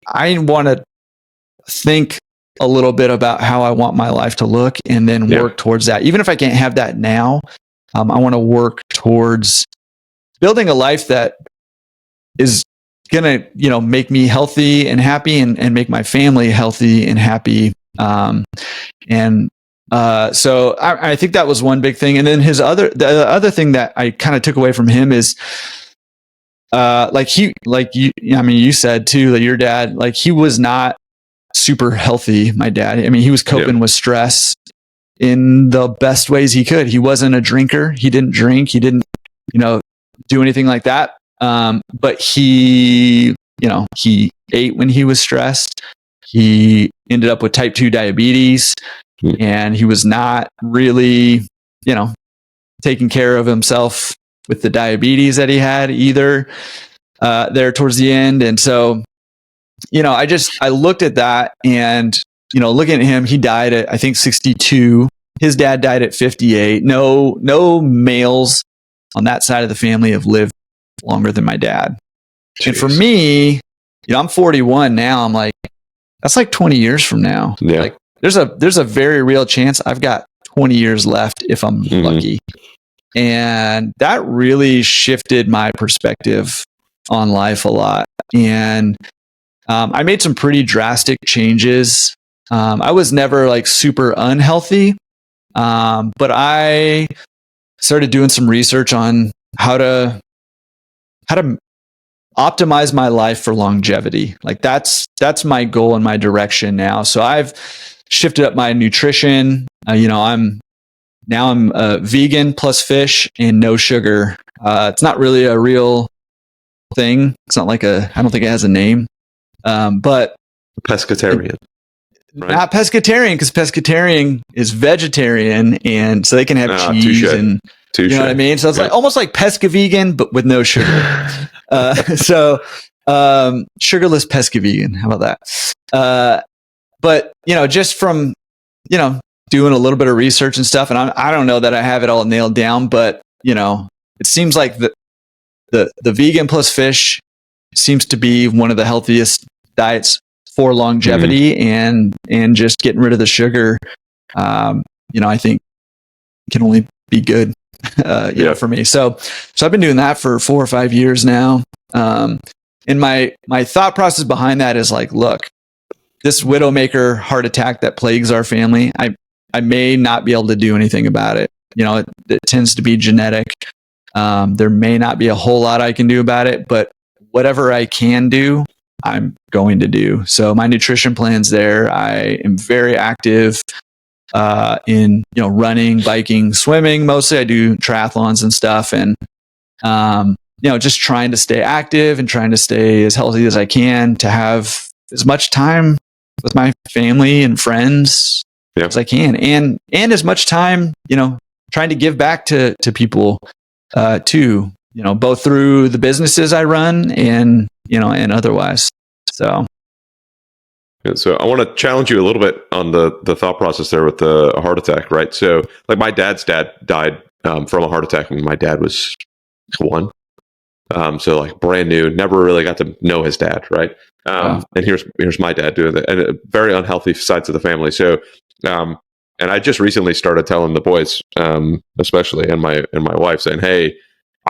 I want to think a little bit about how I want my life to look and then work towards that. Even if I can't have that now, I want to work towards building a life that is going to, make me healthy and happy and make my family healthy and happy. So I think that was one big thing. And then the other thing that I kind of took away from him is, you said too, that your dad, like, he was not super healthy. My dad, he was coping with stress in the best ways he could. He wasn't a drinker. He didn't drink. He didn't, do anything like that. But he ate when he was stressed. He ended up with type 2 diabetes, and he was not really, taking care of himself with the diabetes that he had either, there towards the end. And so, I looked at that and, looking at him, he died at, I think, 62. His dad died at 58. No males on that side of the family have lived longer than my dad. Jeez. And for me, I'm 41 now. I'm like, that's like 20 years from now. Yeah. Like, there's a very real chance I've got 20 years left if I'm lucky. And that really shifted my perspective on life a lot. And I made some pretty drastic changes. I was never like super unhealthy, but I started doing some research on how to optimize my life for longevity. Like that's my goal and my direction now. So I've shifted up my nutrition. I'm vegan plus fish and no sugar. It's not really a real thing. It's not like I don't think it has a name. But pescatarian. Right? Not pescatarian, because pescatarian is vegetarian, and so they can have cheese and you know what I mean. So it's like almost like pesca vegan, but with no sugar. Sugarless pesca vegan. How about that? But just from doing a little bit of research and stuff, and I don't know that I have it all nailed down, but it seems like the vegan plus fish seems to be one of the healthiest diets for longevity, and just getting rid of the sugar, I think can only be good, for me. So I've been doing that for 4 or 5 years now. And my thought process behind that is like, look, this widowmaker heart attack that plagues our family, I may not be able to do anything about it. It tends to be genetic. There may not be a whole lot I can do about it, but whatever I can do, I'm going to do. So my nutrition plan's there. I am very active in running, biking, swimming. Mostly I do triathlons and stuff, and just trying to stay active and trying to stay as healthy as I can, to have as much time with my family and friends as I can, and as much time trying to give back to people too, both through the businesses I run and otherwise. So I want to challenge you a little bit on the thought process there with the heart attack, right? So like my dad's dad died from a heart attack when my dad was 1. So like brand new, never really got to know his dad, right? And here's my dad doing that, and very unhealthy sides of the family. So and I just recently started telling the boys, especially, and my wife, saying, hey,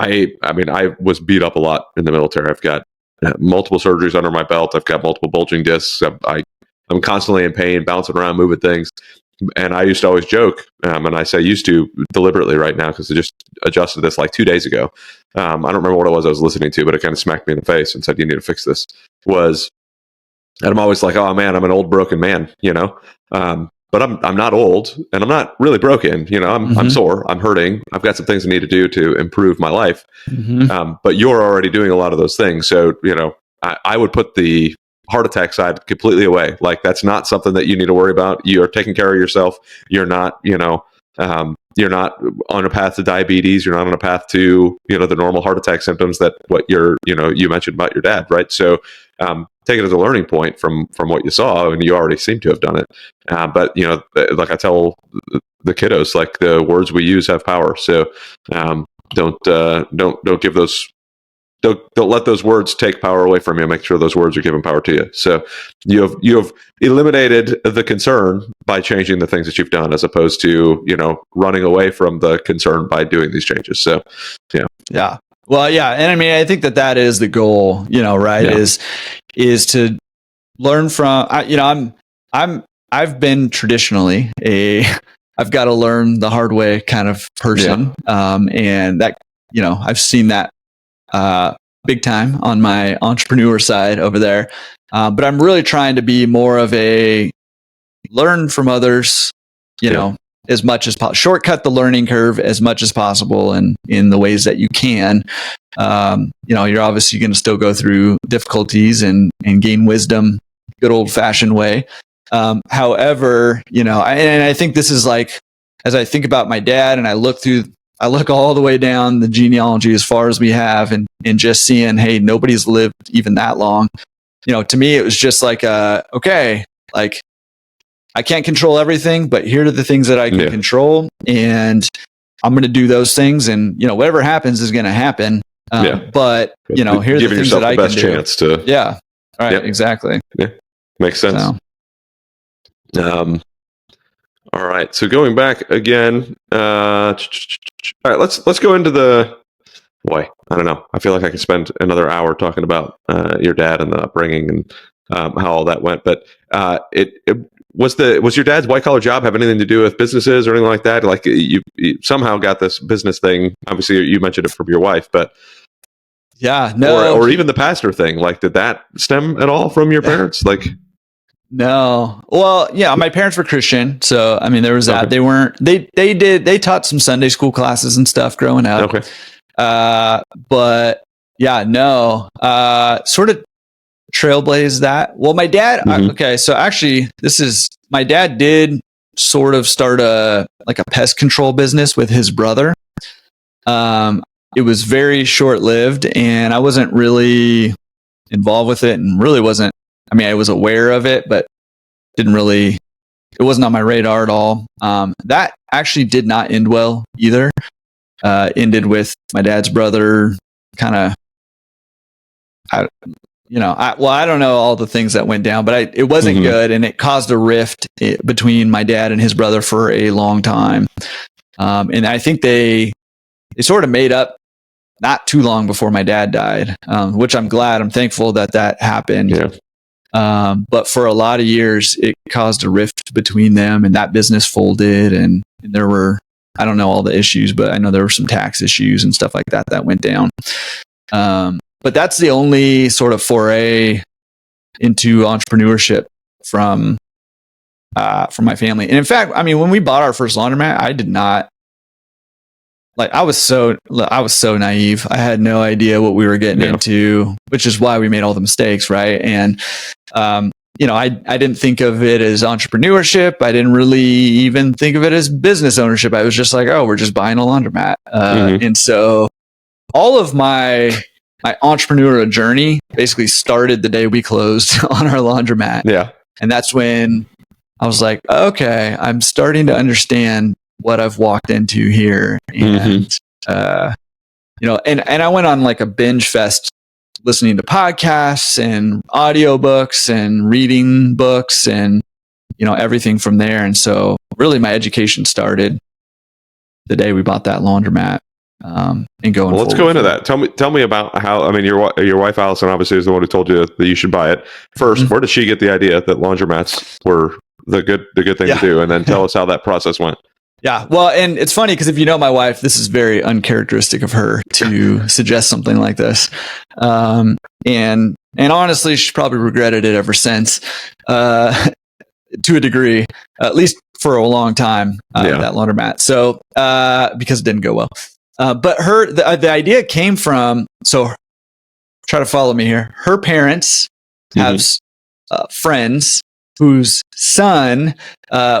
I was beat up a lot in the military. I've got multiple surgeries under my belt. I've got multiple bulging discs. I'm constantly in pain, bouncing around, moving things. And I used to always joke, and I say used to deliberately right now, because I just adjusted this like 2 days ago. I don't remember what it was I was listening to, but it kind of smacked me in the face and said, you need to fix this. And I'm always like, oh man, I'm an old broken man, but I'm not old, and I'm not really broken. I'm sore, I'm hurting. I've got some things I need to do to improve my life. But you're already doing a lot of those things. So, I would put the heart attack side completely away. Like, that's not something that you need to worry about. You are taking care of yourself. You're not, you're not on a path to diabetes. You're not on a path to, the normal heart attack symptoms that you mentioned about your dad. Right. So, take it as a learning point from what you saw, and you already seem to have done it. But like I tell the kiddos, like, the words we use have power. So don't give those don't let those words take power away from you. Make sure those words are given power to you. So you have eliminated the concern by changing the things that you've done, as opposed to, running away from the concern by doing these changes. So, yeah. Well, yeah, and I mean, I think that is the goal. Right? Yeah. Is to learn from. I've been traditionally I've got to learn the hard way kind of person, and that I've seen that big time on my entrepreneur side over there. But I'm really trying to be more of a learn from others, as much as possible, shortcut the learning curve as much as possible, and in the ways that you can. You're obviously going to still go through difficulties and gain wisdom, good old fashioned way. However, and I think this is like, as I think about my dad and I look all the way down the genealogy as far as we have, and just seeing, hey, nobody's lived even that long. To me, it was just like, okay, like I can't control everything, but here are the things that I can control, and I'm going to do those things, and whatever happens is going to happen. But here are the things that I can do. Giving yourself the best chance to. Yeah. Right. Exactly. Yeah. Makes sense. All right. So going back again. All right. Let's go into the. Boy, I don't know. I feel like I could spend another hour talking about your dad and the upbringing and how all that went. But was your dad's white collar job have anything to do with businesses or anything like that? Like you somehow got this business thing. Obviously, you mentioned it from your wife, but yeah, no, or even the pastor thing. Like, did that stem at all from your parents? Like, no. Well, yeah, my parents were Christian, so I mean, there was that. Okay. They taught some Sunday school classes and stuff growing up. Okay. But yeah, no. Sort of trailblazed that. Well, my dad. Okay, so actually, my dad did sort of start a pest control business with his brother. It was very short lived, and I wasn't really involved with it, and really wasn't. I mean, I was aware of it, but it wasn't on my radar at all. That actually did not end well either. Ended with my dad's brother kind of, I don't know all the things that went down, but it wasn't good, and it caused a rift between my dad and his brother for a long time. And I think they sort of made up not too long before my dad died, which I'm thankful that happened. Yeah. But for a lot of years, it caused a rift between them, and that business folded, and there were, I don't know all the issues, but I know there were some tax issues and stuff like that went down. But that's the only sort of foray into entrepreneurship from my family. And in fact, I mean, when we bought our first laundromat, I did not, I was so naive. I had no idea what we were getting into, which is why we made all the mistakes, right? And I didn't think of it as entrepreneurship. I didn't really even think of it as business ownership. I was just like, oh, we're just buying a laundromat. And so all of my entrepreneurial journey basically started the day we closed on our laundromat. Yeah. And that's when I was like, okay, I'm starting to understand what I've walked into here. And, and I went on a binge fest listening to podcasts and audiobooks and reading books and, everything from there. And so really my education started the day we bought that laundromat. And going. Well, let's go into that. Tell me about how. I mean, your wife Allison obviously is the one who told you that you should buy it. First, where did she get the idea that laundromats were the good thing to do? And then tell us how that process went. Yeah, well, and it's funny because if you know my wife, this is very uncharacteristic of her to suggest something like this. And honestly, she's probably regretted it ever since, to a degree, at least for a long time. That laundromat. So because it didn't go well. But the idea came from, so try to follow me here. Her parents have friends whose son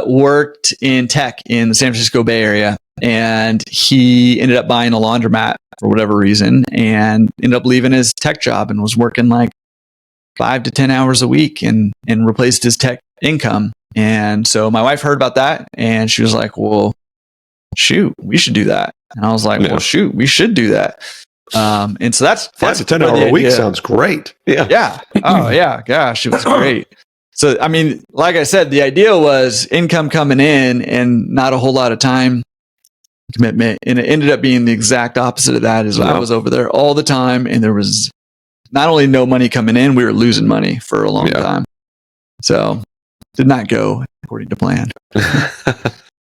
worked in tech in the San Francisco Bay Area. And he ended up buying a laundromat for whatever reason and ended up leaving his tech job and was working 5 to 10 hours a week and replaced his tech income. And so my wife heard about that and she was like, well, shoot, we should do that. And I was like, well, shoot, we should do that. And so that's 5 to 10 hour a week sounds great. Yeah. Yeah. Oh yeah. Gosh, it was great. So, I mean, like I said, the idea was income coming in and not a whole lot of time commitment. And it ended up being the exact opposite of that. I was over there all the time, and there was not only no money coming in, we were losing money for a long time. So did not go according to plan.